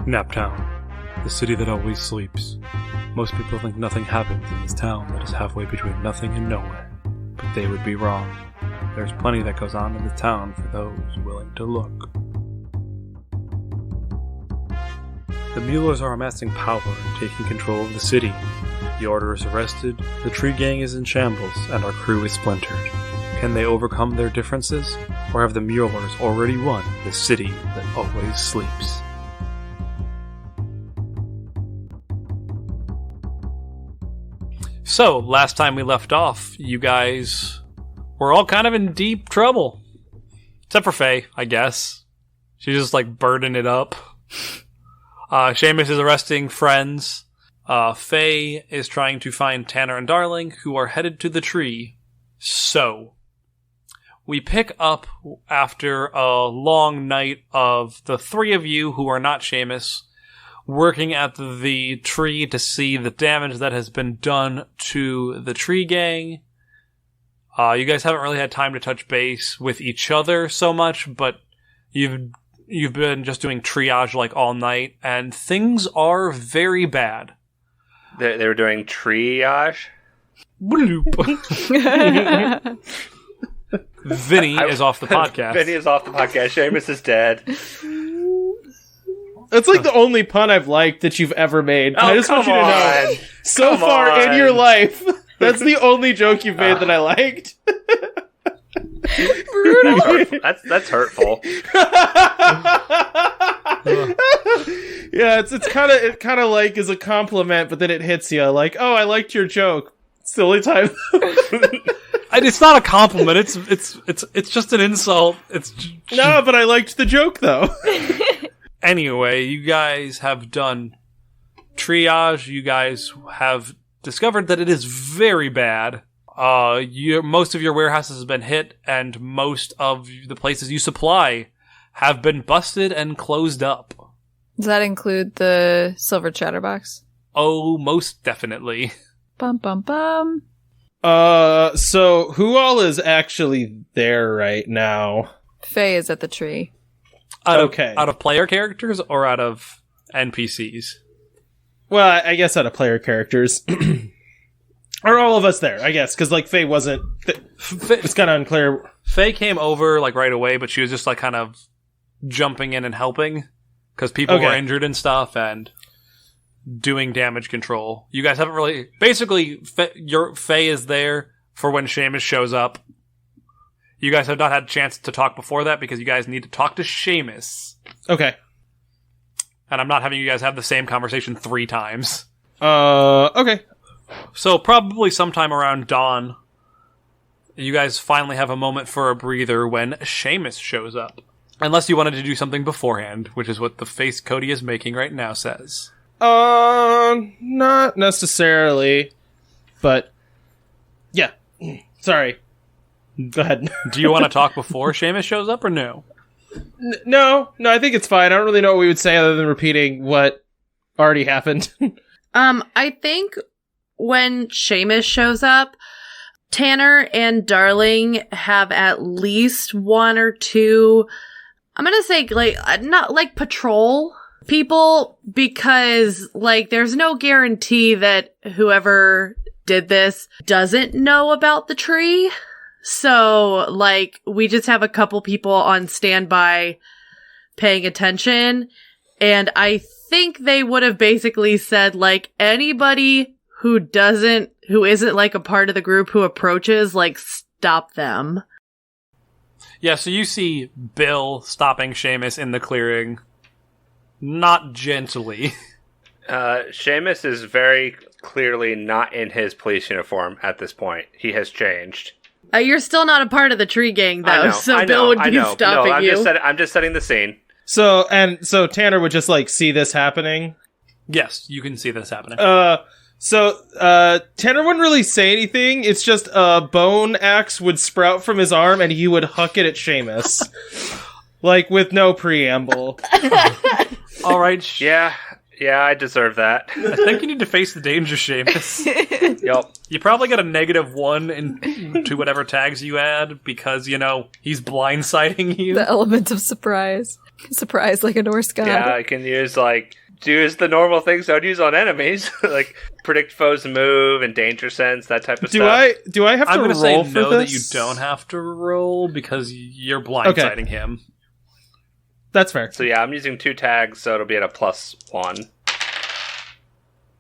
Naptown, the city that always sleeps. Most people think nothing happens in this town that is halfway between nothing and nowhere, but they would be wrong. There's plenty that goes on in the town for those willing to look. The Muellers are amassing power and taking control of the city. The Order is arrested, the Tree Gang is in shambles, and our crew is splintered. Can they overcome their differences, or have the Muellers already won the city that always sleeps? So, last time we left off, you guys were all kind of in deep trouble. Except for Faye, I guess. She's just like burning it up. Seamus is arresting friends. Faye is trying to find Tanner and Darling, who are headed to the tree. So, we pick up after a long night of the three of you who are not Seamus working at the tree to see the damage that has been done to the Tree Gang. You guys haven't really had time to touch base with each other so much, but you've been just doing triage like all night, and things are very bad. They were doing triage? Vinny is off the podcast. Vinny is off the podcast. Seamus is dead. That's like the only pun I've liked that you've ever made. Oh, I just want you to know, so far in your life, that's the only joke you've made that I liked. Brutal. That's hurtful. Yeah, it kind of like is a compliment, but then it hits you like, oh, I liked your joke. It's the only time. It's not a compliment. It's just an insult. No, but I liked the joke though. Anyway, you guys have done triage. You guys have discovered that it is very bad. Most of your warehouses have been hit, and most of the places you supply have been busted and closed up. Does that include the silver chatterbox? Oh, most definitely. Bum bum bum. So who all is actually there right now? Faye is at the tree. Out of player characters or out of NPCs? Well, I guess out of player characters. Are all of us there, I guess, because, like, Faye wasn't... it's kind of unclear. Faye came over, like, right away, but she was just, like, kind of jumping in and helping, because people were injured and stuff, and doing damage control. You guys haven't really... Basically, Faye is there for when Seamus shows up. You guys have not had a chance to talk before that, because you guys need to talk to Seamus. Okay. And I'm not having you guys have the same conversation 3 times. Okay. So probably sometime around dawn, you guys finally have a moment for a breather when Seamus shows up. Unless you wanted to do something beforehand, which is what the face Cody is making right now says. Not necessarily, but yeah. Sorry. Go ahead. Do you want to talk before Seamus shows up or no? No, I think it's fine. I don't really know what we would say other than repeating what already happened. I think when Seamus shows up, Tanner and Darling have at least 1 or 2, I'm gonna say, like, not like patrol people, because, like, there's no guarantee that whoever did this doesn't know about the tree. So, like, we just have a couple people on standby paying attention, and I think they would have basically said, like, anybody who isn't like a part of the group who approaches, like, stop them. Yeah, so you see Bill stopping Seamus in the clearing. Not gently. Seamus is very clearly not in his police uniform at this point. He has changed. You're still not a part of the Tree Gang, though, Bill would be stopping you. I'm just setting the scene. So Tanner would just, like, see this happening? Yes, you can see this happening. So Tanner wouldn't really say anything. It's just a bone axe would sprout from his arm and he would huck it at Seamus. Like, with no preamble. Alright. Yeah, I deserve that. I think you need to face the danger, Seamus. Yep. You probably got a -1 to whatever tags you add, because, he's blindsiding you. The element of surprise. Surprise, like a Norse god. Yeah, I can use the normal things I would use on enemies, like predict foes' move and danger sense, that type of stuff. Do I have to I'm roll going to say for no this? that you don't have to roll because you're blindsiding him. That's fair. So yeah, I'm using 2 tags, so it'll be at a +1.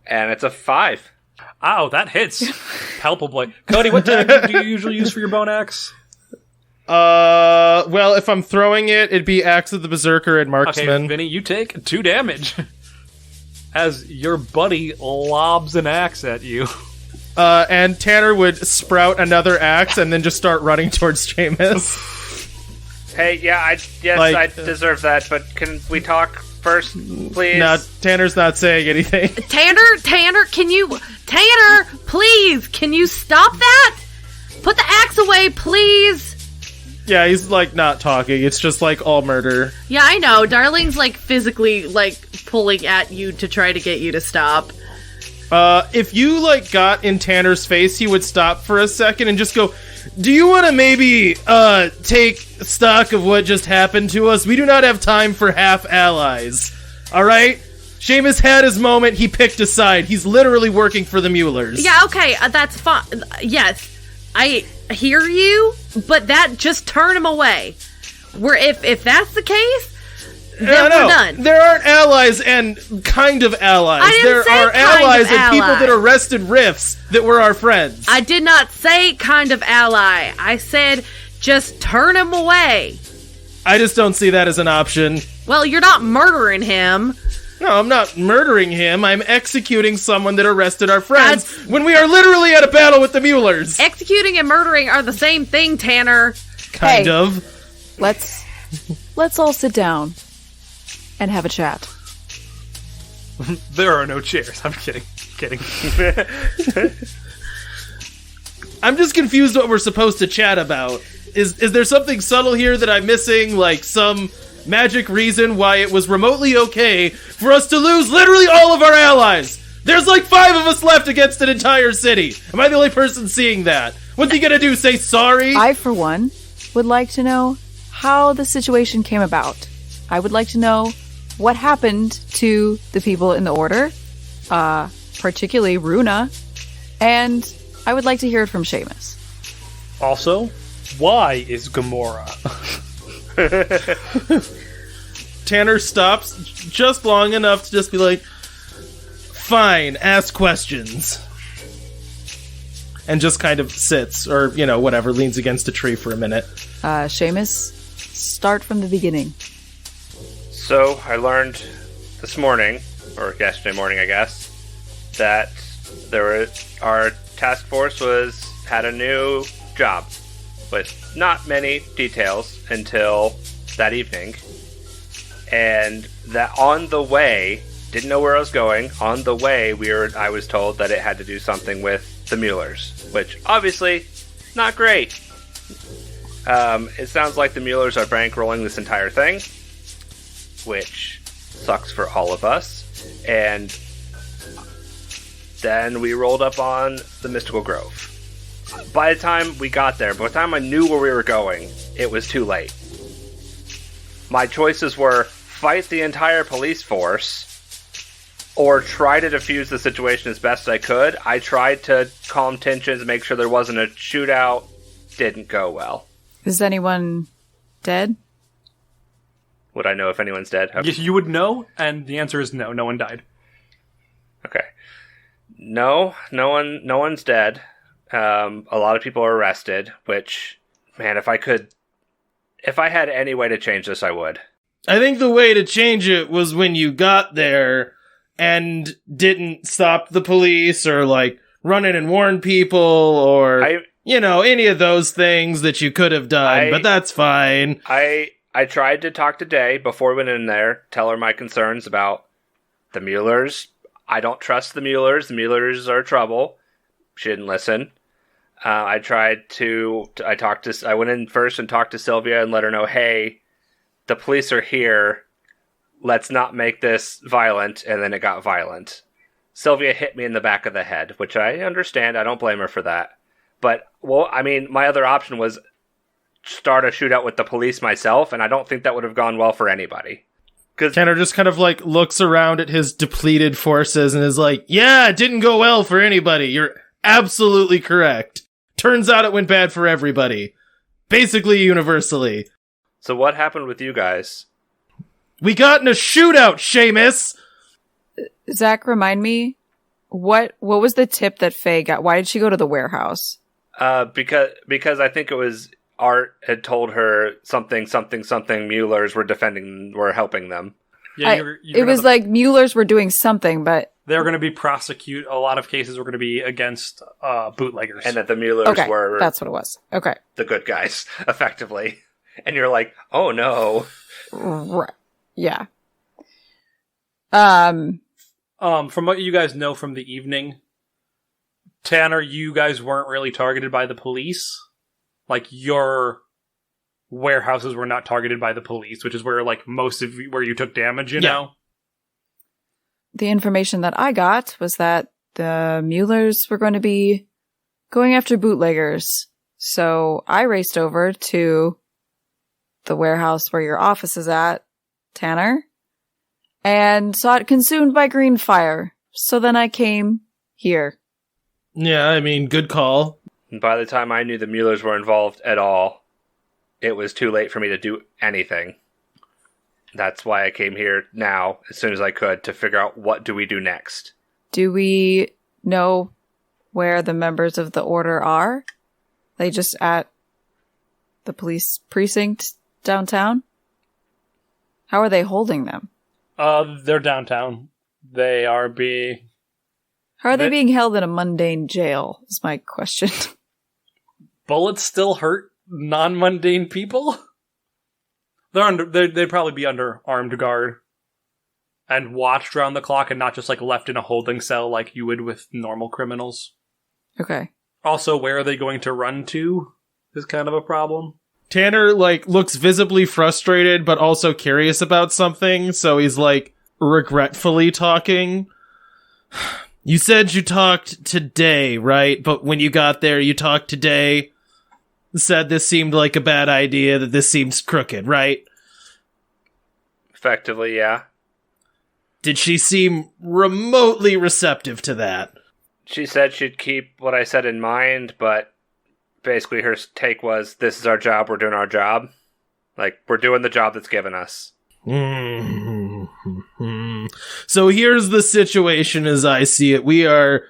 And it's a 5. Ow, that hits palpably. Cody, what tag do you usually use for your bone axe? Well, if I'm throwing it, it'd be Axe of the Berserker and Marksman. Okay, Vinny, you take 2 damage as your buddy lobs an axe at you. And Tanner would sprout another axe and then just start running towards Seamus. Hey, yeah, I deserve that, but can we talk first, please? No, Tanner's not saying anything. Tanner, please, can you stop that? Put the axe away, please. Yeah, he's not talking. It's just all murder. Yeah, I know. Darling's physically pulling at you to try to get you to stop. If you got in Tanner's face, he would stop for a second and just go, "Do you want to maybe take stock of what just happened to us? We do not have time for half allies. All right? Seamus had his moment. He picked a side. He's literally working for the Muellers." Yeah, okay, that's fine. Yes, I hear you, but just turn him away. If that's the case, then we're done. There aren't allies and kind of allies. I didn't There say are kind allies of and people ally. that arrested Rifts that were our friends. I did not say kind of ally. I said just turn him away. I just don't see that as an option. Well, you're not murdering him. No, I'm not murdering him. I'm executing someone that arrested our friends when we are literally at a battle with the Muellers. Executing and murdering are the same thing, Tanner. Kind Hey. of. Let's all sit down and have a chat. There are no chairs. I'm kidding. I'm just confused what we're supposed to chat about. Is there something subtle here that I'm missing? Like some magic reason why it was remotely okay for us to lose literally all of our allies? There's 5 of us left against an entire city. Am I the only person seeing that? What's he gonna do, say sorry? I, for one, would like to know how the situation came about. I would like to know what happened to the people in the Order, particularly Runa, and I would like to hear it from Seamus. Also, why is Gamora? Tanner stops just long enough to just be like, fine, ask questions. And just kind of sits, or, whatever, leans against a tree for a minute. Seamus, start from the beginning. So, I learned this morning, or yesterday morning, I guess, that our task force had a new job, with not many details until that evening. And that on the way, didn't know where I was going. On the way, I was told that it had to do something with the Muellers, which obviously not great. It sounds like the Muellers are bankrolling this entire thing, which sucks for all of us. And then we rolled up on the Mystical Grove. By the time we got there, by the time I knew where we were going, it was too late. My choices were fight the entire police force or try to defuse the situation as best I could. I tried to calm tensions, make sure there wasn't a shootout. Didn't go well. Is anyone dead? Would I know if anyone's dead? You would know, and the answer is no. No one died. Okay. No one's dead. A lot of people are arrested, which, man, if I had any way to change this, I would. I think the way to change it was when you got there and didn't stop the police or run in and warn people or any of those things that you could have done, but that's fine. I tried to talk to Day before we went in there, tell her my concerns about the Muellers. I don't trust the Muellers. The Muellers are trouble. She didn't listen. I went in first and talked to Sylvia and let her know, hey, the police are here. Let's not make this violent. And then it got violent. Sylvia hit me in the back of the head, which I understand. I don't blame her for that. But, my other option was start a shootout with the police myself, and I don't think that would have gone well for anybody. Tanner just kind of like looks around at his depleted forces and is like, yeah, it didn't go well for anybody. You're absolutely correct. Turns out it went bad for everybody. Basically universally. So what happened with you guys? We got in a shootout, Seamus! Zach, remind me, what was the tip that Faye got? Why did she go to the warehouse? Because I think it was Art had told her something Muellers were helping them. Yeah, it was like Muellers were doing something, but they're going to be prosecute. A lot of cases were going to be against bootleggers, and that the Muellers were that's what it was. Okay, the good guys, effectively. And you're like, oh no, right? Yeah. From what you guys know from the evening, Tanner, you guys weren't really targeted by the police. Like, your warehouses were not targeted by the police, which is where, like, most of where you took damage, you know? The information that I got was that the Muellers were going to be going after bootleggers. So I raced over to the warehouse where your office is at, Tanner, and saw it consumed by green fire. So then I came here. Yeah, I mean, good call. And by the time I knew the Muellers were involved at all, it was too late for me to do anything. That's why I came here now, as soon as I could, to figure out what do we do next. Do we know where the members of the Order are? They just at the police precinct downtown? How are they holding them? They're downtown. They are How are they being held in a mundane jail, is my question. Bullets still hurt non-mundane people? They'd probably be under armed guard and watched around the clock and not just like left in a holding cell like you would with normal criminals. Okay. Also, where are they going to run to is kind of a problem. Tanner, like, looks visibly frustrated, but also curious about something, so he's, like, regretfully talking. You said you talked today, right? But when you got there, you talked today. Said this seemed like a bad idea, that this seems crooked, right? Effectively, yeah. Did she seem remotely receptive to that? She said she'd keep what I said in mind, but basically her take was, this is our job, we're doing our job. Like, we're doing the job that's given us. So here's the situation as I see it. We are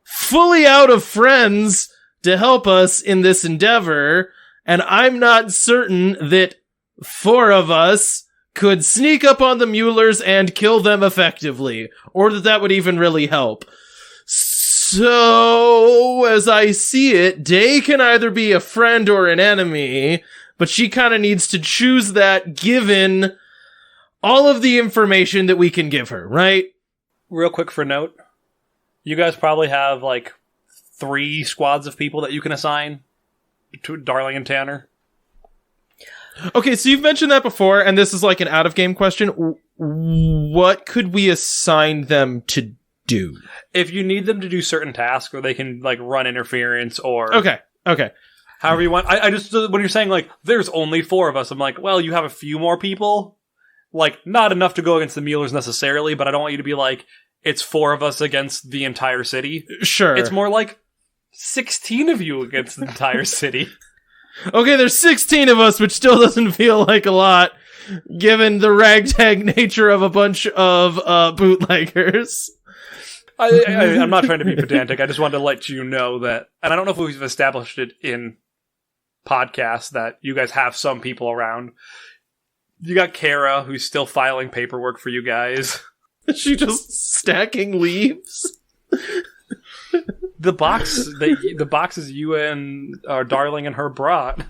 fully out of friends to help us in this endeavor, and I'm not certain that 4 of us could sneak up on the Muellers and kill them effectively, or that would even really help. So, as I see it, Day can either be a friend or an enemy, but she kind of needs to choose that given all of the information that we can give her, right? Real quick for note, you guys probably have like 3 squads of people that you can assign to Darling and Tanner. Okay, so you've mentioned that before, and this is like an out-of-game question. What could we assign them to do? If you need them to do certain tasks, or they can like run interference, or Okay. however you want. I just, when you're saying like there's only 4 of us, I'm like, well, you have a few more people, like not enough to go against the Muellers necessarily, but I don't want you to be like it's 4 of us against the entire city. Sure, it's more like 16 of you against the entire city. Okay, there's 16 of us, which still doesn't feel like a lot, given the ragtag nature of a bunch of bootleggers. I'm not trying to be pedantic. I just wanted to let you know that, and I don't know if we've established it in podcasts, that you guys have some people around. You got Kara, who's still filing paperwork for you guys. Is she just stacking leaves? The boxes you and Darling and her brought.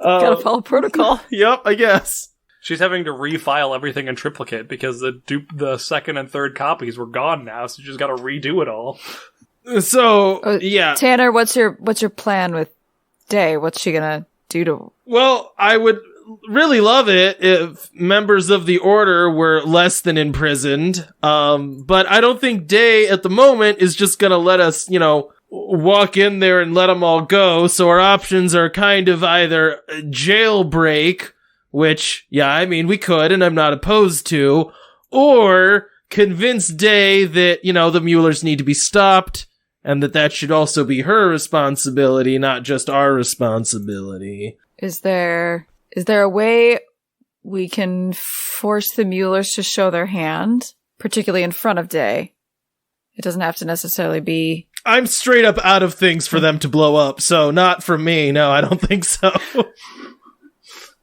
Gotta follow protocol. Yep, I guess. She's having to refile everything in triplicate because the second and third copies were gone now, so you just gotta redo it all. So, yeah. Tanner, what's your plan with Day? What's she gonna do to... Well, I would really love it if members of the Order were less than imprisoned. But I don't think Day at the moment is just gonna let us, walk in there and let them all go. So our options are kind of either jailbreak, which, yeah, I mean, we could, and I'm not opposed to, or convince Day that, you know, the Muellers need to be stopped, and that should also be her responsibility, not just our responsibility. Is there a way we can force the Muellers to show their hand, particularly in front of Day? It doesn't have to necessarily be... I'm straight up out of things for them to blow up, so not for me. No, I don't think so.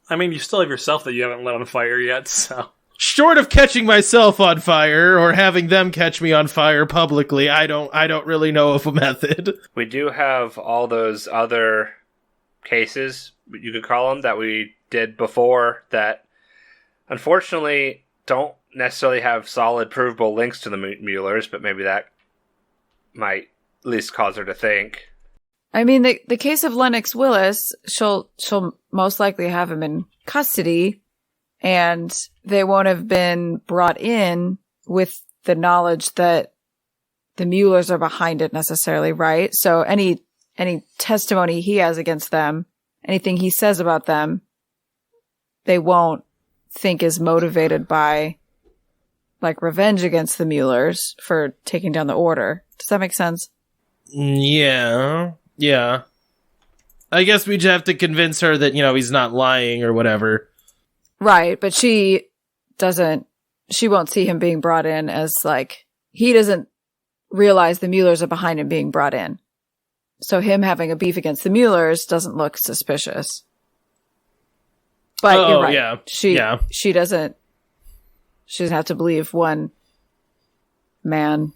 I mean, you still have yourself that you haven't lit on fire yet, so... Short of catching myself on fire or having them catch me on fire publicly, I don't really know of a method. We do have all those other cases, you could call them, that we did before that unfortunately don't necessarily have solid provable links to the Muellers, but maybe that might at least cause her to think. I mean, the case of Lennox Willis, she'll most likely have him in custody, and they won't have been brought in with the knowledge that the Muellers are behind it necessarily, right? So any testimony he has against them, anything he says about them, they won't think is motivated by, like, revenge against the Muellers for taking down the order. Does that make sense? Yeah. I guess we'd have to convince her that, you know, he's not lying or whatever. Right, but she won't see him being brought in as, like, he doesn't realize the Muellers are behind him being brought in. So him having a beef against the Muellers doesn't look suspicious. But you're right. Yeah. She doesn't have to believe one man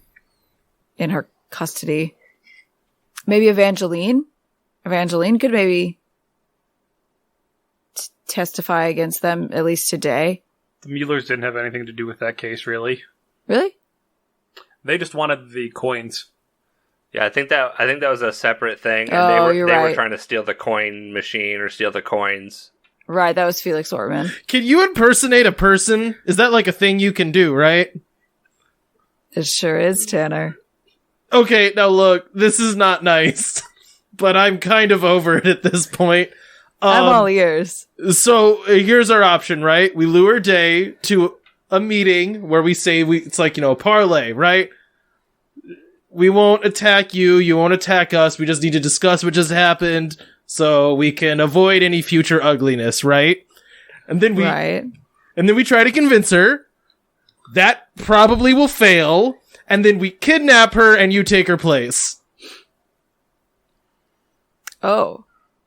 in her custody. Maybe Evangeline? Evangeline could maybe testify against them, at least today. The Muellers didn't have anything to do with that case, really. Really? They just wanted the coins. Yeah, I think that was a separate thing, and they were trying to steal the coin machine or steal the coins. Right, that was Felix Ortman. Can you impersonate a person? Is that like a thing you can do, right? It sure is, Tanner. Okay, now look, this is not nice, but I'm kind of over it at this point. I'm all ears. So here's our option, right? We lure Day to a meeting where we say it's like, you know, a parlay, right? We won't attack you. You won't attack us. We just need to discuss what just happened so we can avoid any future ugliness, right? And then we try to convince her. That probably will fail. And then we kidnap her and you take her place. Oh.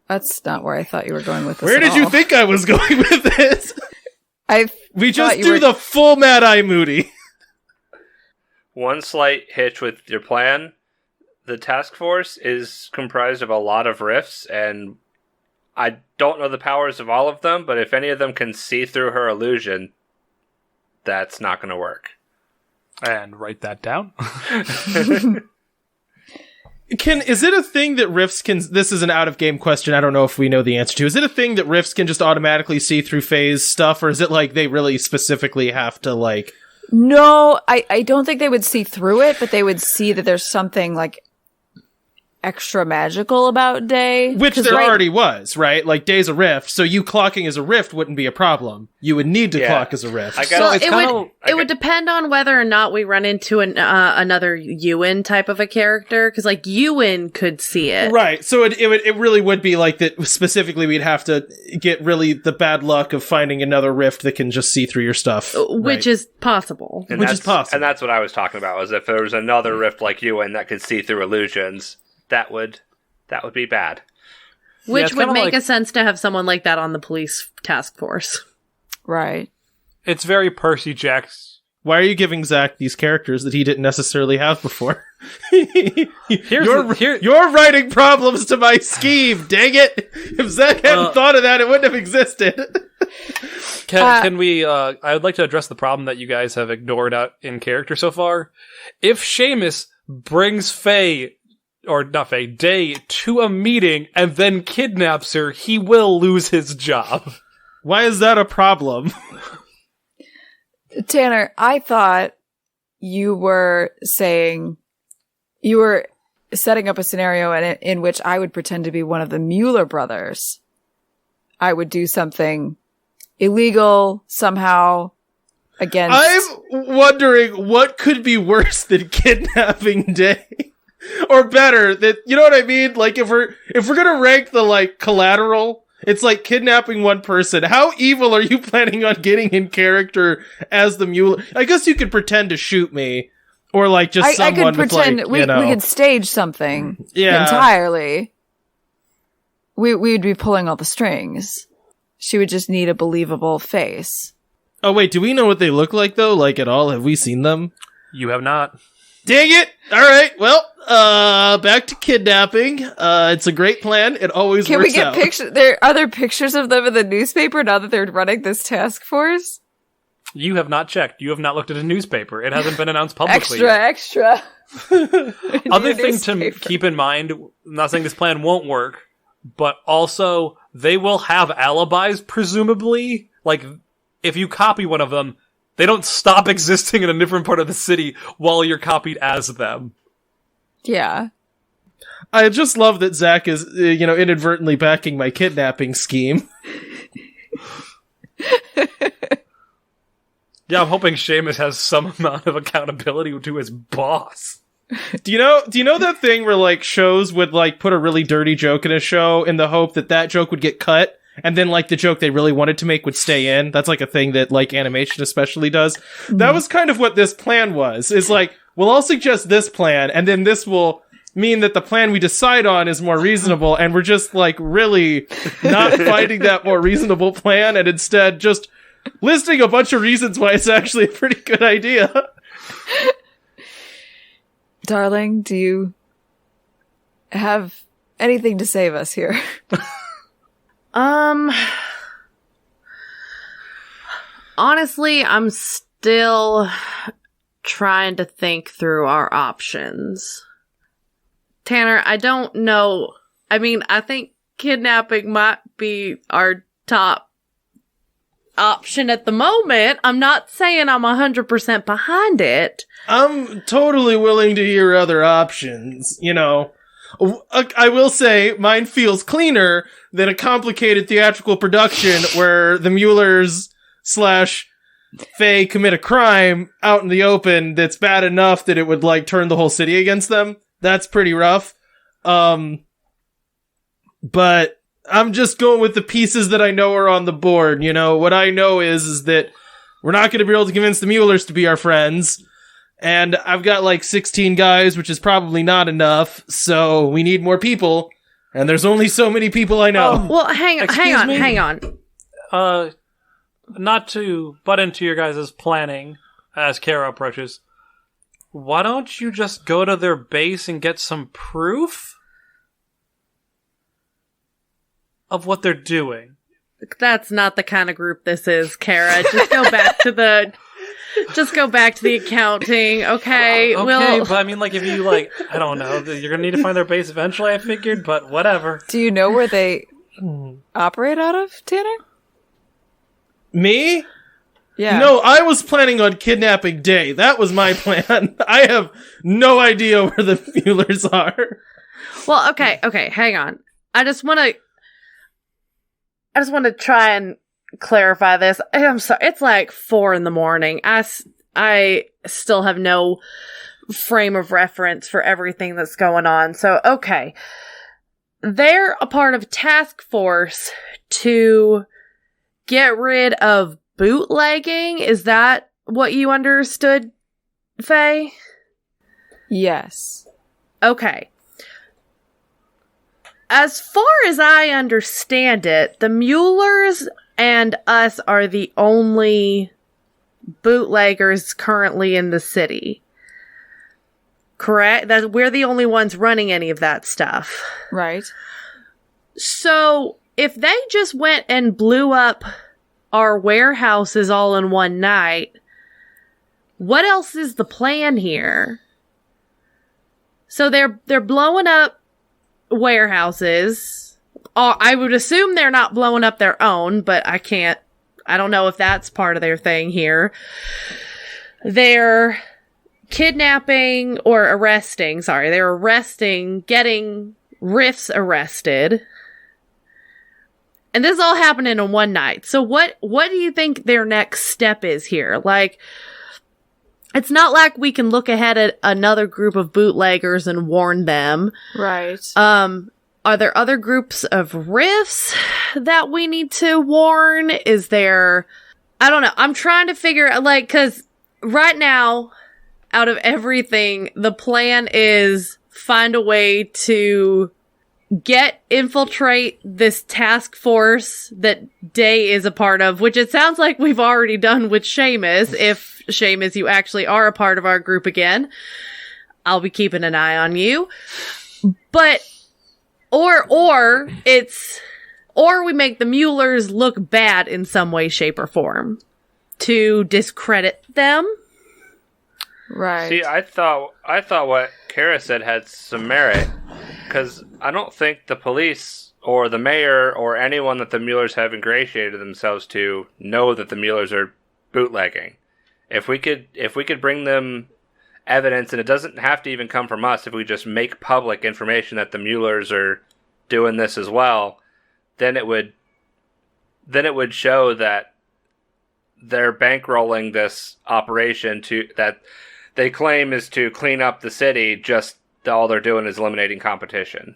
That's not where I thought you were going with this. Where did you think I was going with this? We just do the full Mad Eye Moody. One slight hitch with your plan. The task force is comprised of a lot of rifts, and I don't know the powers of all of them, but if any of them can see through her illusion, that's not going to work. And write that down. Is it a thing that rifts can... This is an out-of-game question. I don't know if we know the answer to. Is it a thing that rifts can just automatically see through phase stuff, or is it like they really specifically have to, like... No, I don't think they would see through it, but they would see that there's something, like, extra magical about Day. Which there already was, right? Like, Day's a rift, so you clocking as a rift wouldn't be a problem. You would need to clock as a rift. It would depend on whether or not we run into another Ewan type of a character, because, like, Ewan could see it. Right, so it really would be like that. Specifically, we'd have to get really the bad luck of finding another rift that can just see through your stuff. Which is possible. And that's what I was talking about, was if there was another rift like Ewan that could see through illusions, that would be bad. Which would make a sense to have someone like that on the police task force. Right. It's very Percy Jackson. Why are you giving Zach these characters that he didn't necessarily have before? You're writing problems to my scheme, dang it! If Zach hadn't thought of that, it wouldn't have existed. Can we, I would like to address the problem that you guys have ignored out in character so far. If Seamus brings Day to a meeting and then kidnaps her, he will lose his job. Why is that a problem? Tanner, I thought you were saying you were setting up a scenario in which I would pretend to be one of the Mueller brothers. I would do something illegal somehow against... I'm wondering what could be worse than kidnapping day. Or better, that, you know what I mean? Like, if we're gonna rank the, like, collateral, it's like kidnapping one person. How evil are you planning on getting in character as the Mueller? I guess you could pretend to shoot me. Or, like, just someone I could pretend, with, like, we could stage something Yeah. entirely. We'd be pulling all the strings. She would just need a believable face. Oh, wait, do we know what they look like, though? Like, at all? Have we seen them? You have not. Dang it! Alright, well, back to kidnapping. It's a great plan. It always Can works we get out. pictures? Are there pictures of them in the newspaper now that they're running this task force? You have not checked. You have not looked at a newspaper. It hasn't been announced publicly Extra. Other thing to keep in mind, I'm not saying this plan won't work, but also they will have alibis, presumably. Like, if you copy one of them, they don't stop existing in a different part of the city while you're copied as them. Yeah. I just love that Zach is, inadvertently backing my kidnapping scheme. Yeah, I'm hoping Seamus has some amount of accountability to his boss. Do you know that thing where, like, shows would, like, put a really dirty joke in a show in the hope that joke would get cut, and then, like, the joke they really wanted to make would stay in? That's, like, a thing that, like, animation especially does. That was kind of what this plan was. Is like, we'll all suggest this plan, and then this will mean that the plan we decide on is more reasonable, and we're just, like, really not fighting that more reasonable plan, and instead just listing a bunch of reasons why it's actually a pretty good idea. Darling, do you have anything to save us here? Honestly, I'm still trying to think through our options. Tanner, I don't know. I mean, I think kidnapping might be our top option at the moment. I'm not saying I'm 100% behind it. I'm totally willing to hear other options, I will say mine feels cleaner than a complicated theatrical production where the Muellers / Faye commit a crime out in the open that's bad enough that it would, like, turn the whole city against them. That's pretty rough. But I'm just going with the pieces that I know are on the board, What I know is that we're not going to be able to convince the Muellers to be our friends. And I've got, like, 16 guys, which is probably not enough, so we need more people. And there's only so many people I know. Well, hang on. Not to butt into your guys' planning as Kara approaches, why don't you just go to their base and get some proof of what they're doing? That's not the kind of group this is, Kara. Just go back to the accounting, okay? Okay, but I mean, like, if you, like, I don't know, you're gonna need to find their base eventually, I figured, but whatever. Do you know where they operate out of, Tanner? Me? Yeah. No, I was planning on kidnapping Day. That was my plan. I have no idea where the Muellers are. Well, okay, hang on. I just want to try and clarify this. I'm sorry. It's like 4 a.m. I still have no frame of reference for everything that's going on. So, okay. They're a part of task force to get rid of bootlegging. Is that what you understood, Faye? Yes. Okay. As far as I understand it, the Muellers and us are the only bootleggers currently in the city. Correct? That we're the only ones running any of that stuff. Right. So, if they just went and blew up our warehouses all in one night, what else is the plan here? So they're blowing up warehouses. I would assume they're not blowing up their own, but I don't know if that's part of their thing here. They're kidnapping or arresting. Sorry, they were getting Riffs arrested. And this all happened in one night. So what do you think their next step is here? Like, it's not like we can look ahead at another group of bootleggers and warn them. Right. Are there other groups of Riffs that we need to warn? Is there... I don't know. I'm trying to figure out, like, because right now, out of everything, the plan is find a way to infiltrate this task force that Day is a part of, which it sounds like we've already done with Seamus. If Seamus, you actually are a part of our group again, I'll be keeping an eye on you. But, or we make the Muellers look bad in some way, shape, or form to discredit them. Right. See, I thought what Kara said had some merit, because I don't think the police or the mayor or anyone that the Muellers have ingratiated themselves to know that the Muellers are bootlegging. If we could bring them evidence, and it doesn't have to even come from us, if we just make public information that the Muellers are doing this as well, then it would show that they're bankrolling this operation that they claim is to clean up the city, just all they're doing is eliminating competition.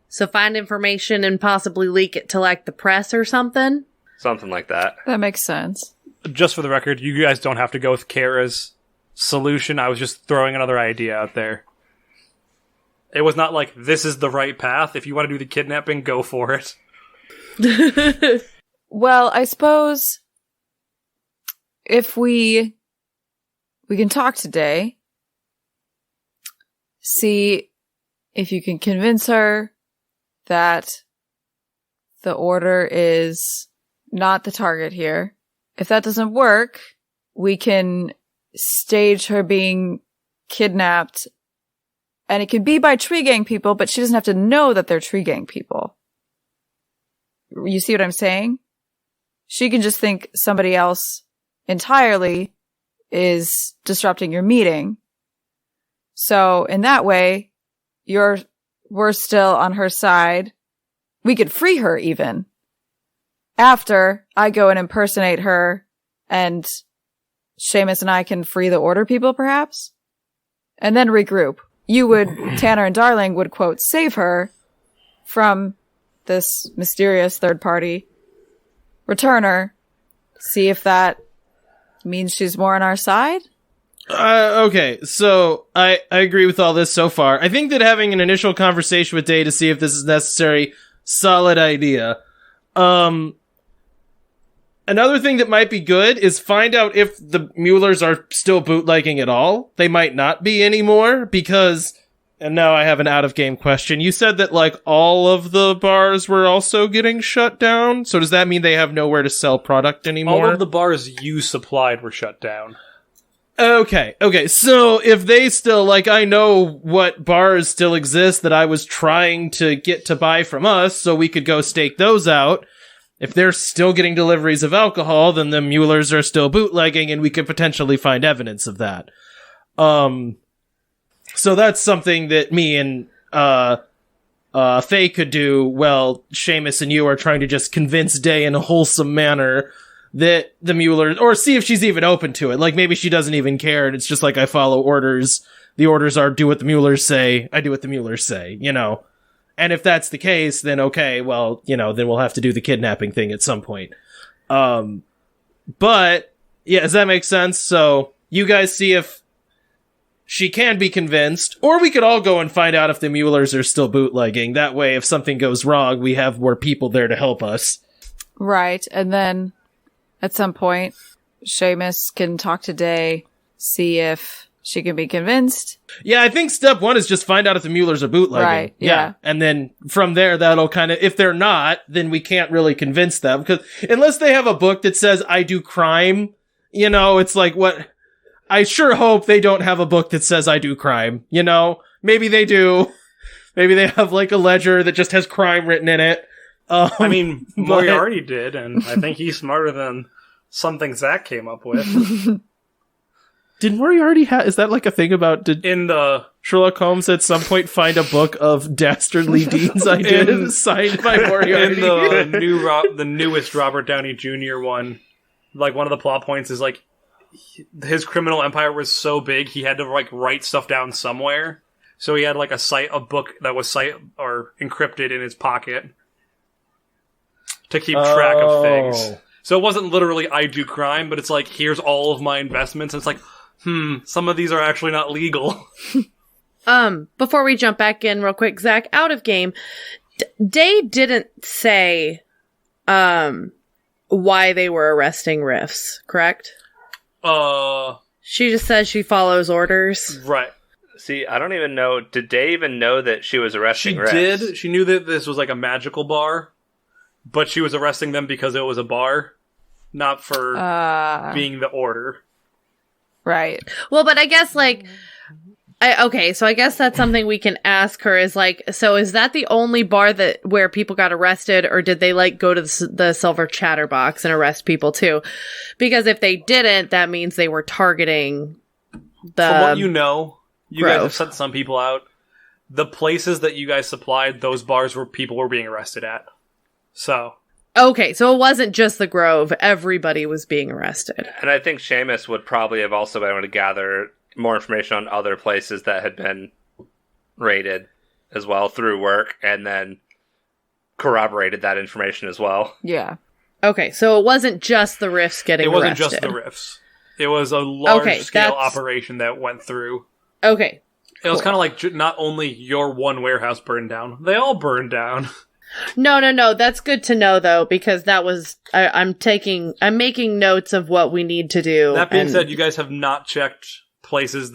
So find information and possibly leak it to, like, the press or something? Something like that. That makes sense. Just for the record, you guys don't have to go with Kara's solution. I was just throwing another idea out there. It was not like, this is the right path. If you want to do the kidnapping, go for it. Well, I suppose if we can talk today, see if you can convince her that the order is not the target here. If that doesn't work, we can stage her being kidnapped, and it can be by tree gang people, but she doesn't have to know that they're tree gang people. You see what I'm saying? She can just think somebody else entirely is disrupting your meeting. So in that way, we're still on her side. We could free her even. After I go and impersonate her, and Seamus and I can free the order people, perhaps? And then regroup. Tanner and Darling would, quote, save her from this mysterious third party. Return her. See if that means she's more on our side? Okay, so I agree with all this so far. I think that having an initial conversation with Day to see if this is necessary, solid idea. Another thing that might be good is find out if the Muellers are still bootlegging at all. They might not be anymore, because... And now I have an out-of-game question. You said that, like, all of the bars were also getting shut down? So does that mean they have nowhere to sell product anymore? All of the bars you supplied were shut down. Okay, so if they still, like, I know what bars still exist that I was trying to get to buy from us, so we could go stake those out. If they're still getting deliveries of alcohol, then the Muellers are still bootlegging, and we could potentially find evidence of that. So that's something that me and Faye could do. Well, Seamus and you are trying to just convince Day in a wholesome manner that the Muellers, or see if she's even open to it. Like, maybe she doesn't even care, and it's just like, I follow orders. The orders are do what the Muellers say, I do what the Muellers say, you know. And if that's the case, then okay, well, you know, then we'll have to do the kidnapping thing at some point. But, yeah, does that make sense? So, you guys see if she can be convinced, or we could all go and find out if the Muellers are still bootlegging. That way, if something goes wrong, we have more people there to help us. Right, and then at some point, Seamus can talk to Day, see if she can be convinced. Yeah, I think step one is just find out if the Muellers are bootlegging. Right, yeah. And then from there, that'll kind of, if they're not, then we can't really convince them. Because unless they have a book that says, I do crime, you know, it's like, what... I sure hope they don't have a book that says I do crime, you know? Maybe they do. Maybe they have, like, a ledger that just has crime written in it. I mean, Moriarty did, and I think he's smarter than something Zach came up with. Did Moriarty have... Is that like a thing about... Did In the... Sherlock Holmes at some point find a book of dastardly deeds I did signed by Moriarty? In the newest Robert Downey Jr. one, like, one of the plot points is, like, his criminal empire was so big, he had to, like, write stuff down somewhere. So he had, like, a book that was encrypted in his pocket to keep track of things. So it wasn't literally, I do crime, but it's like, here's all of my investments, and it's like, some of these are actually not legal. Before we jump back in real quick, Zach, out of game, Day didn't say, why they were arresting Riffs, correct? She just says she follows orders. Right. See, I don't even know. Did Day even know that she was arresting Riffs? She did. She knew that this was like a magical bar, but she was arresting them because it was a bar, not for being the order. Right. Well, but I guess, like... so I guess that's something we can ask her is like, so is that the only bar where people got arrested, or did they like go to the Silver Chatterbox and arrest people too? Because if they didn't, that means they were targeting the... From what you know, you Grove. guys have sent some people out. The places that you guys supplied, those bars where people were being arrested at. So... Okay, so it wasn't just the Grove. Everybody was being arrested. And I think Seamus would probably have also been able to gather more information on other places that had been raided as well through work, and then corroborated that information as well. Yeah. Okay, so it wasn't just the Rifts getting arrested. It wasn't just the Rifts. It was a large-scale operation that went through. Okay. It was kind of like not only your one warehouse burned down, they all burned down. No. That's good to know, though, because that was... I'm making notes of what we need to do. That being said, you guys have not checked places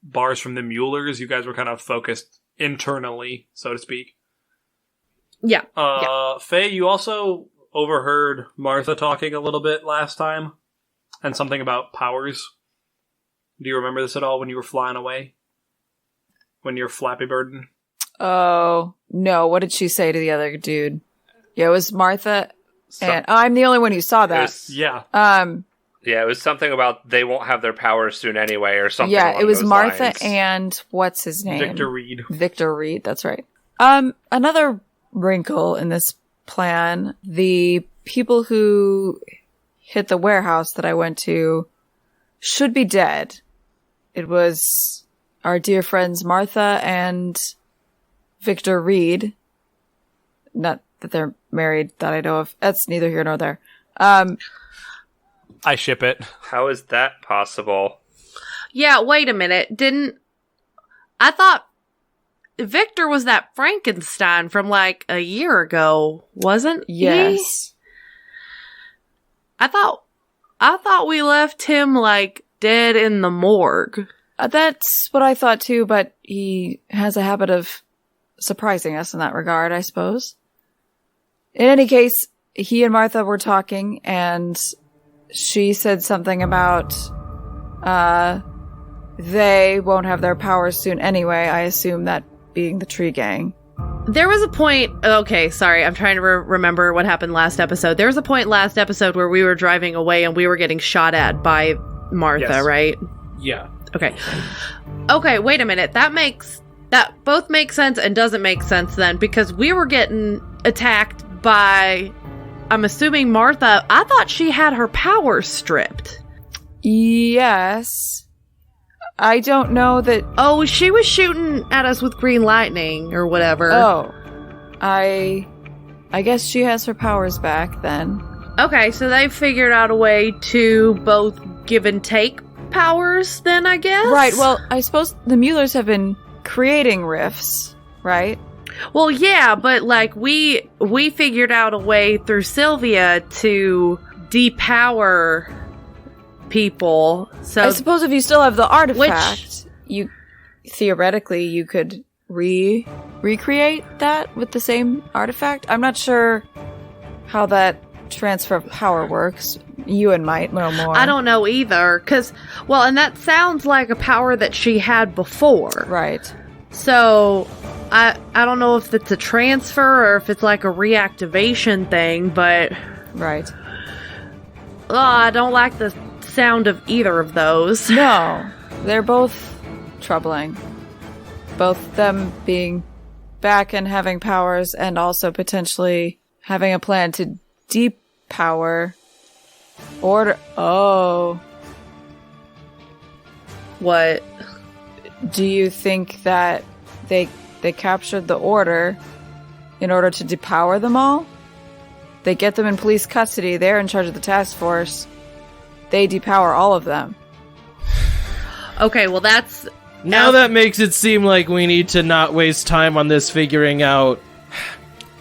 bars from the Muellers. You guys were kind of focused internally, so to speak. Yeah. Faye, you also overheard Martha talking a little bit last time, and something about powers. Do you remember this at all when you were flying away? When you're Flappy Birding? Oh, no. What did she say to the other dude? Yeah, it was Martha. And I'm the only one who saw that. Yeah, it was something about they won't have their powers soon anyway, or something. Yeah, it was those Martha lines. and what's his name? Victor Reed, that's right. Another wrinkle in this plan, the people who hit the warehouse that I went to should be dead. It was our dear friends Martha and Victor Reed. Not that they're married that I know of. That's neither here nor there. I ship it. How is that possible? Yeah, wait a minute. I thought Victor was that Frankenstein from like a year ago, wasn't he? Yes. I thought we left him like dead in the morgue. That's what I thought too, but he has a habit of surprising us in that regard, I suppose. In any case, he and Martha were talking, and she said something about they won't have their powers soon anyway. I assume that being the Tree Gang. There was a point... Okay, sorry. I'm trying to remember what happened last episode. There was a point last episode where we were driving away and we were getting shot at by Martha, Yes. Right? Yeah. Okay, wait a minute. That both makes sense and doesn't make sense then, because we were getting attacked by... I'm assuming Martha... I thought she had her powers stripped. Yes. I don't know that... Oh, she was shooting at us with green lightning or whatever. Oh. I guess she has her powers back then. Okay, so they figured out a way to both give and take powers then, I guess? Right, well, I suppose the Muellers have been creating rifts, right? Well, yeah, but like we figured out a way through Sylvia to depower people. So I suppose if you still have the artifact, you theoretically you could recreate that with the same artifact. I'm not sure how that transfer of power works. Ewan might know more. I don't know either, and that sounds like a power that she had before. Right. So, I don't know if it's a transfer or if it's like a reactivation thing, but... Right. I don't like the sound of either of those. No, they're both troubling. Both them being back and having powers, and also potentially having a plan to depower order. Oh. What? Do you think that they captured the order in order to depower them all? They get them in police custody. They're in charge of the task force. They depower all of them. Okay, well that's... Now that makes it seem like we need to not waste time on this figuring out.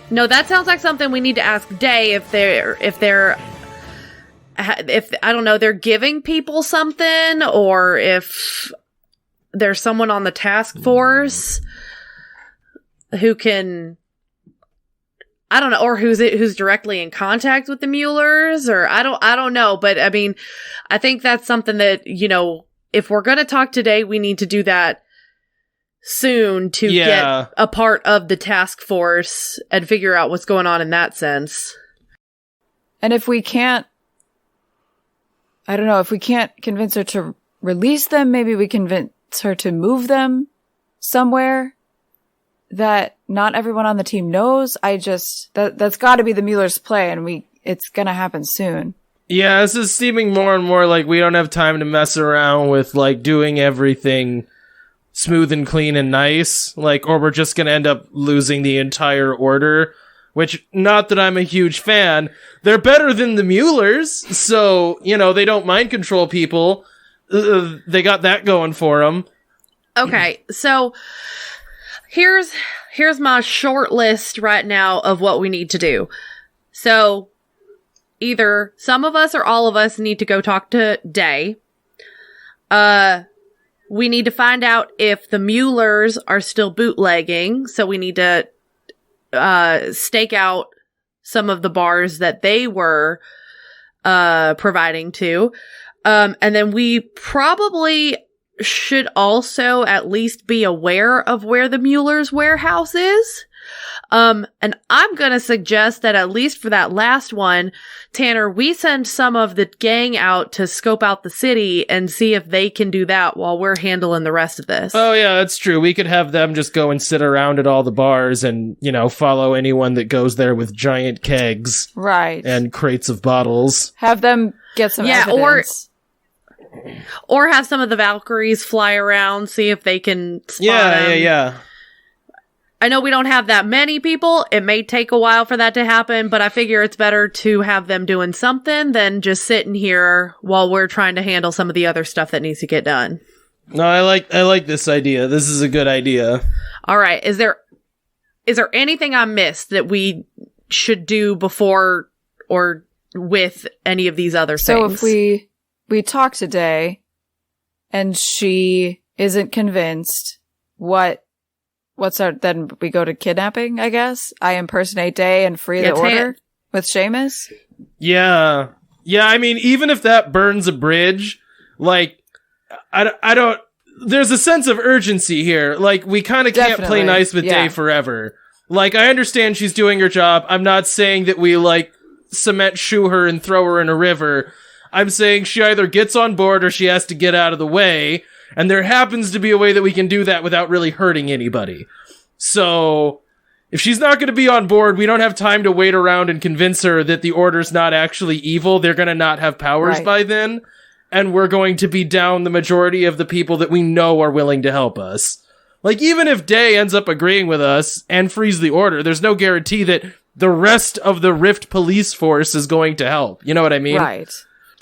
No, that sounds like something we need to ask Day if I don't know, they're giving people something, or if there's someone on the task force who can, I don't know, or who's directly in contact with the Muellers, or I don't know, but I mean, I think that's something that, you know, if we're going to talk today, we need to do that soon to get a part of the task force and figure out what's going on in that sense. And if we can't, I don't know, if we can't convince her to release them, maybe we convince her to move them somewhere that not everyone on the team knows. That's got to be the Mueller's play, and it's going to happen soon. Yeah, this is seeming more and more like we don't have time to mess around with, like, doing everything smooth and clean and nice, like, or we're just gonna end up losing the entire order, which, not that I'm a huge fan, they're better than the Muellers, so, you know, they don't mind control people, they got that going for them. Okay, so here's my short list right now of what we need to do. So either some of us or all of us need to go talk to Day. We need to find out if the Muellers are still bootlegging. So we need to stake out some of the bars that they were providing to. And then we probably should also at least be aware of where the Mueller's warehouse is. And I'm going to suggest that at least for that last one, Tanner, we send some of the gang out to scope out the city and see if they can do that while we're handling the rest of this. Oh, yeah, that's true. We could have them just go and sit around at all the bars and, you know, follow anyone that goes there with giant kegs. Right. And crates of bottles. Have them get some evidence. Or have some of the Valkyries fly around, see if they can spot them. Yeah. I know we don't have that many people. It may take a while for that to happen, but I figure it's better to have them doing something than just sitting here while we're trying to handle some of the other stuff that needs to get done. No, I like this idea. This is a good idea. All right. Is there anything I missed that we should do before or with any of these other things? So if we talk today and she isn't convinced, then we go to kidnapping, I guess? I impersonate Day and free the order with Seamus? Yeah. Yeah, I mean, even if that burns a bridge, like, I don't... There's a sense of urgency here. Like, we kind of can't play nice with Day forever. Like, I understand she's doing her job. I'm not saying that we, like, cement shoe her and throw her in a river. I'm saying she either gets on board or she has to get out of the way. And there happens to be a way that we can do that without really hurting anybody. So, if she's not going to be on board, we don't have time to wait around and convince her that the Order's not actually evil. They're going to not have powers by then. And we're going to be down the majority of the people that we know are willing to help us. Like, even if Day ends up agreeing with us and frees the Order, there's no guarantee that the rest of the Rift police force is going to help. You know what I mean? Right.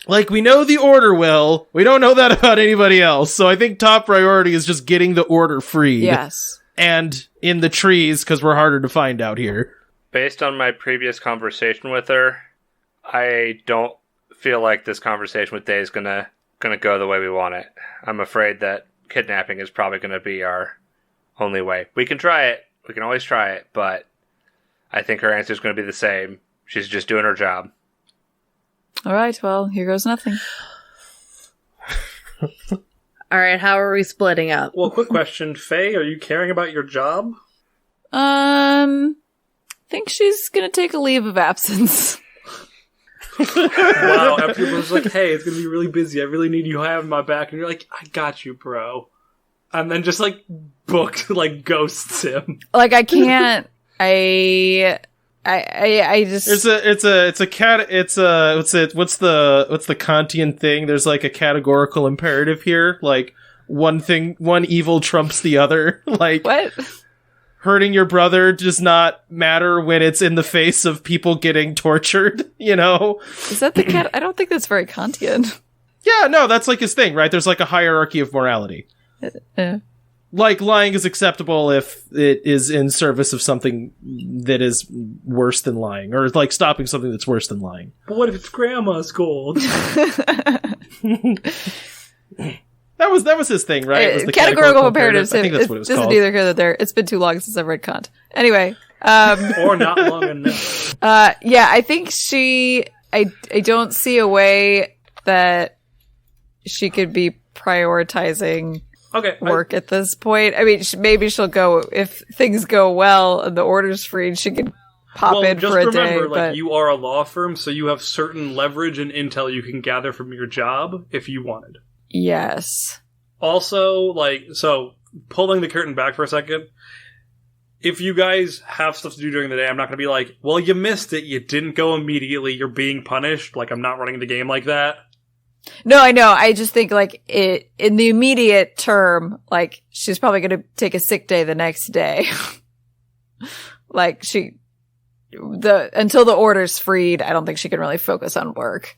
Like, we know the Order will. We don't know that about anybody else. So I think top priority is just getting the Order freed. Yes. And in the trees, because we're harder to find out here. Based on my previous conversation with her, I don't feel like this conversation with Day is gonna go the way we want it. I'm afraid that kidnapping is probably gonna be our only way. We can try it. We can always try it, but I think her answer is gonna be the same. She's just doing her job. All right, well, here goes nothing. All right, how are we splitting up? Well, quick question. Faye, are you caring about your job? Think she's gonna take a leave of absence. Wow, after your brother's like, hey, it's gonna be really busy. I really need you having my back. And you're like, I got you, bro. And then just, like, ghosts him. Like, I can't... I just... What's the Kantian thing? There's, like, a categorical imperative here. Like, one evil trumps the other. Like... What? Hurting your brother does not matter when it's in the face of people getting tortured, you know? Is that the cat? I don't think that's very Kantian. Yeah, no, that's, like, his thing, right? There's, like, a hierarchy of morality. Like, lying is acceptable if it is in service of something that is worse than lying, or like stopping something that's worse than lying. But what if it's grandma's gold? That was his thing, right? Was the categorical imperatives. I think that's what it was called. This is neither here nor there. It's been too long since I've read Kant. Anyway. Or not long enough. Yeah, I think I don't see a way that she could be prioritizing work at this point. I mean, maybe she'll go, if things go well and the order's freed, she can pop in for a day. Just remember, like, you are a law firm, so you have certain leverage and intel you can gather from your job if you wanted. Yes. Also, like, so, pulling the curtain back for a second, if you guys have stuff to do during the day, I'm not going to be like, well, you missed it, you didn't go immediately, you're being punished. Like, I'm not running the game like that. No, I know. I just think, like, in the immediate term, like, she's probably going to take a sick day the next day. Like, until the order's freed, I don't think she can really focus on work.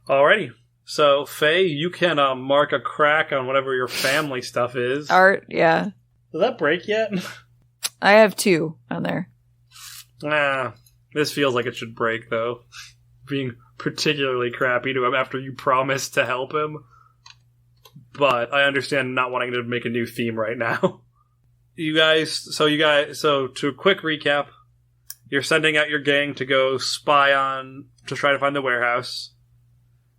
Alrighty. So, Faye, you can mark a crack on whatever your family stuff is. Art, yeah. Did that break yet? I have 2 on there. This feels like it should break, though. Being particularly crappy to him after you promised to help him. But I understand not wanting to make a new theme right now. So to a quick recap, you're sending out your gang to go to try to find the warehouse.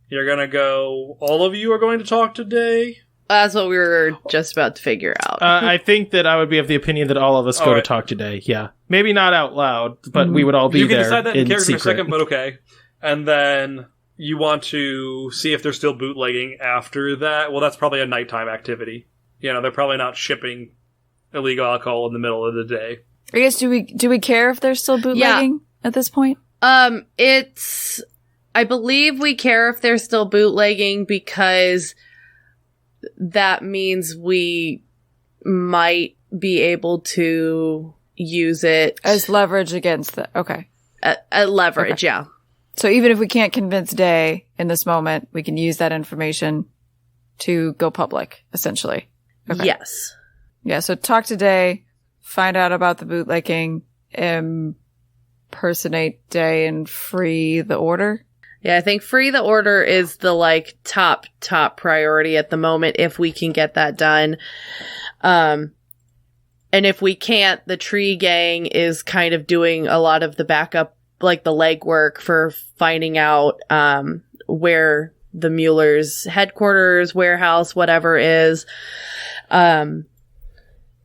You're gonna go, all of you are going to talk today? That's what we were just about to figure out. I think that I would be of the opinion that all of us go to talk today, yeah. Maybe not out loud, but we would all be there. You can decide that in character secret. in a second, but okay. And then you want to see if they're still bootlegging after that. Well, that's probably a nighttime activity. You know, they're probably not shipping illegal alcohol in the middle of the day. I guess, do we care if they're still bootlegging at this point? I believe we care if they're still bootlegging because that means we might be able to use it as leverage against leverage, okay. Yeah. So even if we can't convince Day in this moment, we can use that information to go public, essentially. Okay. Yes. Yeah, so talk to Day, find out about the bootlegging, impersonate Day, and free the order. Yeah, I think free the order is the, like, top priority at the moment if we can get that done. And if we can't, the Tree Gang is kind of doing a lot of the backup, like the legwork for finding out where the Mueller's headquarters, warehouse, whatever is.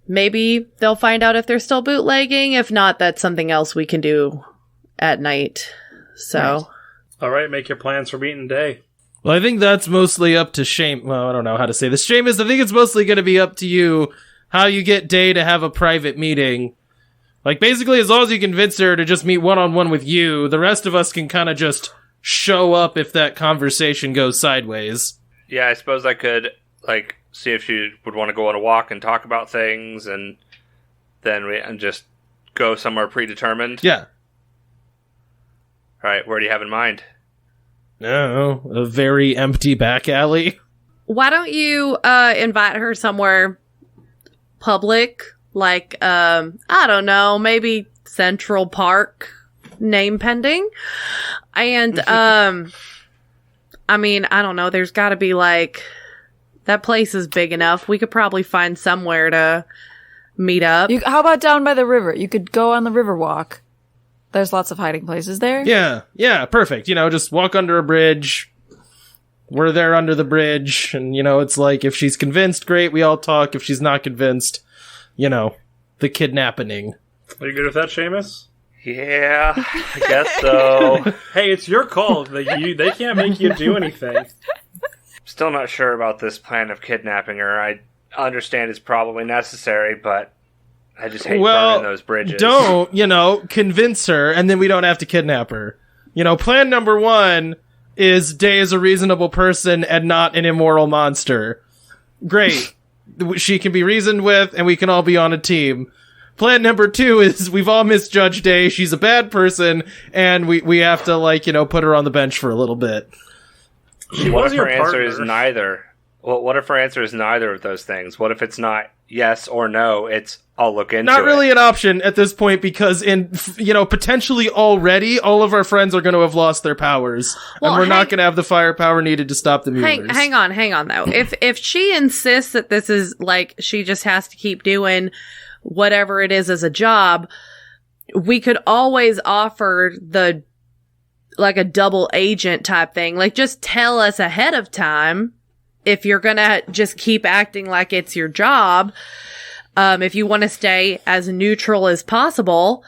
Maybe they'll find out if they're still bootlegging. If not, that's something else we can do at night. So... Right. All right, make your plans for meeting Day. Well, I think that's mostly up to Well, I don't know how to say this. Seamus, I think it's mostly going to be up to you how you get Day to have a private meeting. Like, basically, as long as you convince her to just meet one-on-one with you, the rest of us can kind of just show up if that conversation goes sideways. Yeah, I suppose I could, like, see if she would want to go on a walk and talk about things, and then just go somewhere predetermined. Yeah. All right, where do you have in mind? No, a very empty back alley. Why don't you invite her somewhere public, like, I don't know, maybe Central Park, name pending? And, I mean, I don't know, there's gotta be, like, that place is big enough. We could probably find somewhere to meet up. How about down by the river? You could go on the river walk. There's lots of hiding places there. Yeah, perfect. You know, just walk under a bridge. We're there under the bridge. And, you know, it's like, if she's convinced, great, we all talk. If she's not convinced, you know, the kidnapping. Are you good with that, Seamus? Yeah, I guess so. Hey, it's your call. They can't make you do anything. Still not sure about this plan of kidnapping her. I understand it's probably necessary, but I just hate burning those bridges. Don't, convince her, and then we don't have to kidnap her. Plan number 1 is Day is a reasonable person and not an immoral monster. Great. She can be reasoned with, and we can all be on a team. Plan number 2 is we've all misjudged Day. She's a bad person, and we have to, put her on the bench for a little bit. What if her answer is neither? Well, what if her answer is neither of those things? What if it's not yes or no? It's I'll look into it. Not really an option at this point because potentially already all of our friends are going to have lost their powers. Well, and we're not going to have the firepower needed to stop the Muellers. Hang on though. If she insists that this is she just has to keep doing whatever it is as a job, we could always offer a double agent type thing. Just tell us ahead of time if you're gonna just keep acting like it's your job. If you want to stay as neutral as possible,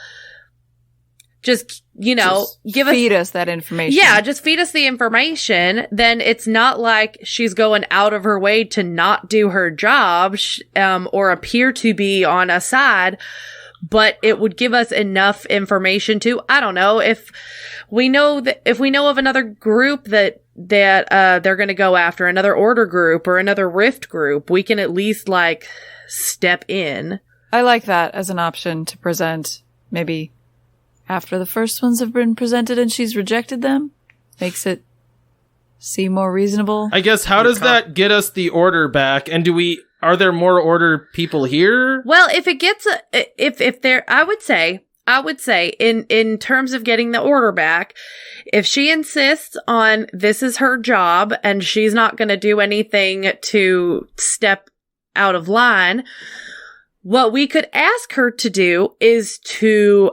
just feed us that information. Yeah, just feed us the information. Then it's not like she's going out of her way to not do her job, or appear to be on a side. But it would give us enough information to, I don't know, if we know of another group that they're going to go after, another order group or another rift group, we can at least step in. I like that as an option to present, maybe after the first ones have been presented and she's rejected them. Makes it seem more reasonable. I guess, how does that get us the order back? And are there more order people here? Well, if there, I would say in terms of getting the order back, if she insists on this is her job and she's not going to do anything to step out of line, what we could ask her to do is to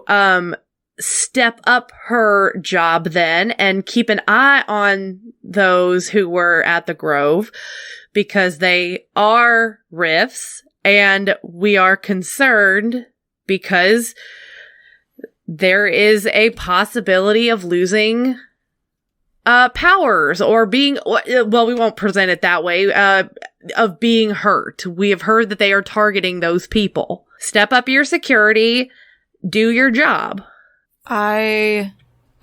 step up her job then and keep an eye on those who were at the Grove, because they are rifts and we are concerned because there is a possibility of losing powers or being, well, we won't present it that way, of being hurt. We have heard that they are targeting those people. Step up your security, do your job. I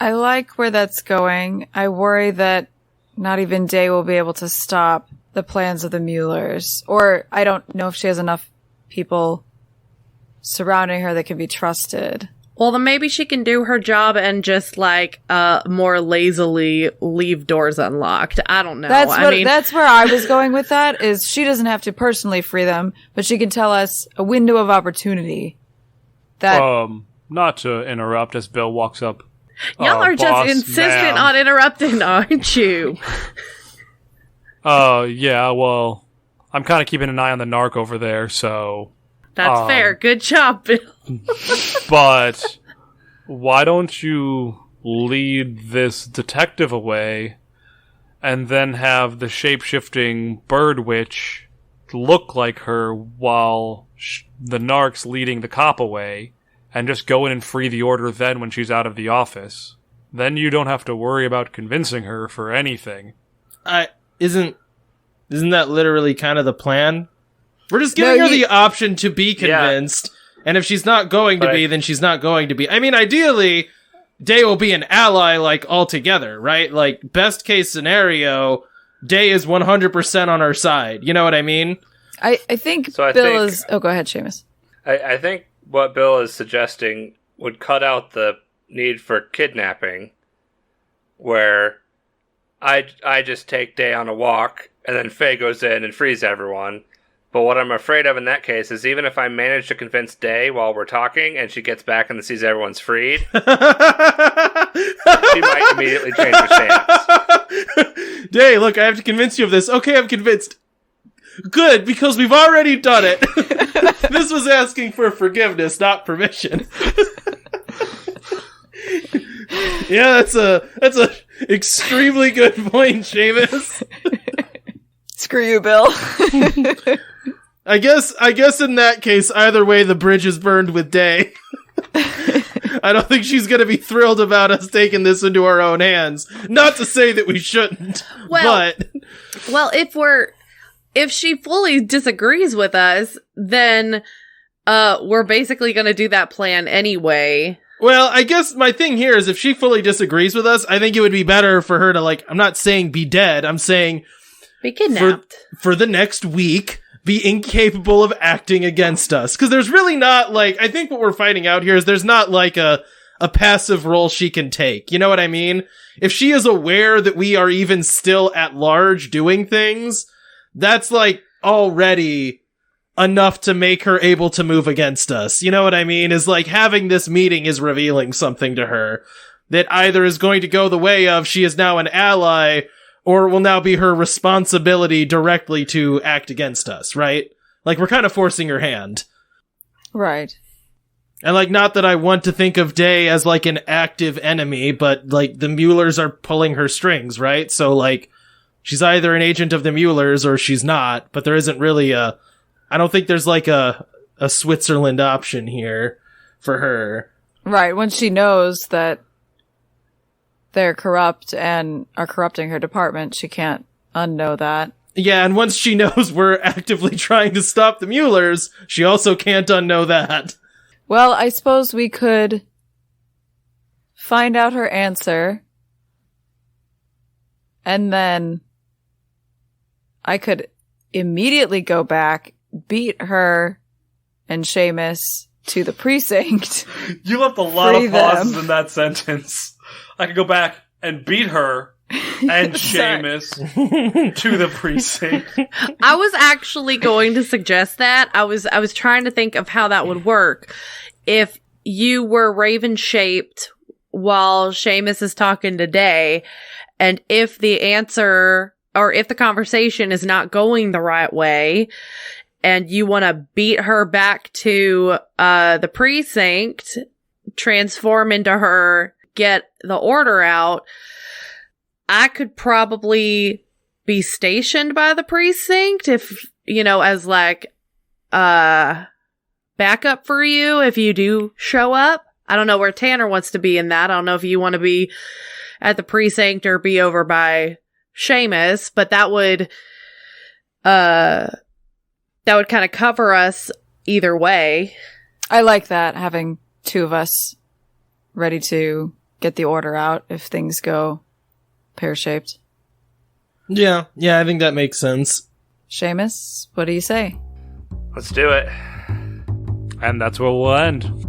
like where that's going. I worry that not even Day will be able to stop the plans of the Muellers. Or I don't know if she has enough people surrounding her that can be trusted. Well, then maybe she can do her job and just more lazily leave doors unlocked. I don't know. That's where I was going with that, is she doesn't have to personally free them, but she can tell us a window of opportunity that... Not to interrupt as Bill walks up. Y'all are just insistent on interrupting, aren't you? Yeah, well, I'm kind of keeping an eye on the narc over there, so... That's fair. Good job, Bill. But why don't you lead this detective away and then have the shape-shifting bird witch look like her while the narc's leading the cop away, and just go in and free the order then when she's out of the office? Then you don't have to worry about convincing her for anything. Isn't that literally kind of the plan? We're just giving her the option to be convinced, and if she's not going to be, then she's not going to be. I mean, ideally, Day will be an ally, altogether, right? Best case scenario, Day is 100% on our side. You know what I mean? I think Bill is... Oh, go ahead, Seamus. I think what Bill is suggesting would cut out the need for kidnapping, where I just take Day on a walk, and then Faye goes in and frees everyone. But what I'm afraid of in that case is even if I manage to convince Day while we're talking and she gets back and sees everyone's freed, she might immediately change her stance. Day, look, I have to convince you of this. Okay, I'm convinced. Good, because we've already done it. This was asking for forgiveness, not permission. Yeah, that's a extremely good point, Seamus. Screw you, Bill. I guess in that case, either way, the bridge is burned with Day. I don't think she's going to be thrilled about us taking this into our own hands. Not to say that we shouldn't, but... Well, if she fully disagrees with us, then we're basically going to do that plan anyway. Well, I guess my thing here is if she fully disagrees with us, I think it would be better for her to, like, I'm not saying be dead, I'm saying... Be kidnapped. For the next week, be incapable of acting against us. Because there's really not, like, I think what we're finding out here is there's not, like, a passive role she can take. You know what I mean? If she is aware that we are even still at large doing things, that's, like, already enough to make her able to move against us. You know what I mean? Is like having this meeting is revealing something to her that either is going to go the way of she is now an ally or will now be her responsibility directly to act against us, right? Like we're kind of forcing her hand. Right. And like, not that I want to think of Day as like an active enemy, but like the Muellers are pulling her strings, right? So like she's either an agent of the Muellers or she's not, but there isn't really I don't think there's like a Switzerland option here for her. Right, once she knows that they're corrupt and are corrupting her department, she can't unknow that. Yeah, and once she knows we're actively trying to stop the Muellers, she also can't unknow that. Well, I suppose we could find out her answer, and then I could immediately go back, beat her and Seamus to the precinct. You left a lot of Free pauses them. in that sentence. I could go back and beat her and Seamus to the precinct. I was actually going to suggest that. I was trying to think of how that would work. If you were raven shaped while Seamus is talking to Day, and if the answer or if the conversation is not going the right way, and you want to beat her back to the precinct, transform into her, get the order out, I could probably be stationed by the precinct if, you know, as like backup for you if you do show up. I don't know where Tanner wants to be in that. I don't know if you want to be at the precinct or be over by Seamus, but that would kind of cover us either way. I like that, having two of us ready to get the order out if things go pear-shaped. Yeah, I think that makes sense. Seamus, what do you say? Let's do it. And that's where we'll end.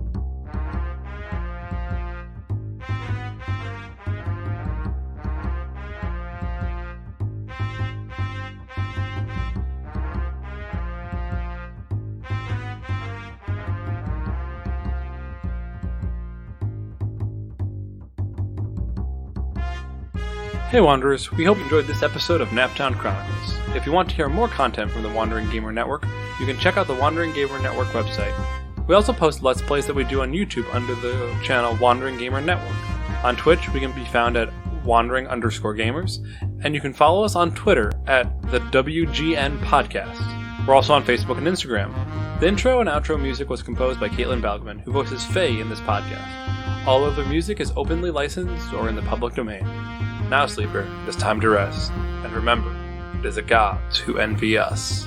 Hey Wanderers, we hope you enjoyed this episode of Naptown Chronicles. If you want to hear more content from the Wandering Gamer Network, you can check out the Wandering Gamer Network website. We also post Let's Plays that we do on YouTube under the channel Wandering Gamer Network. On Twitch, we can be found at Wandering_Gamers, and you can follow us on Twitter at the WGN Podcast. We're also on Facebook and Instagram. The intro and outro music was composed by Caitlin Balgman, who voices Faye in this podcast. All other music is openly licensed or in the public domain. Now, sleeper, it is time to rest, and remember, it is the gods who envy us.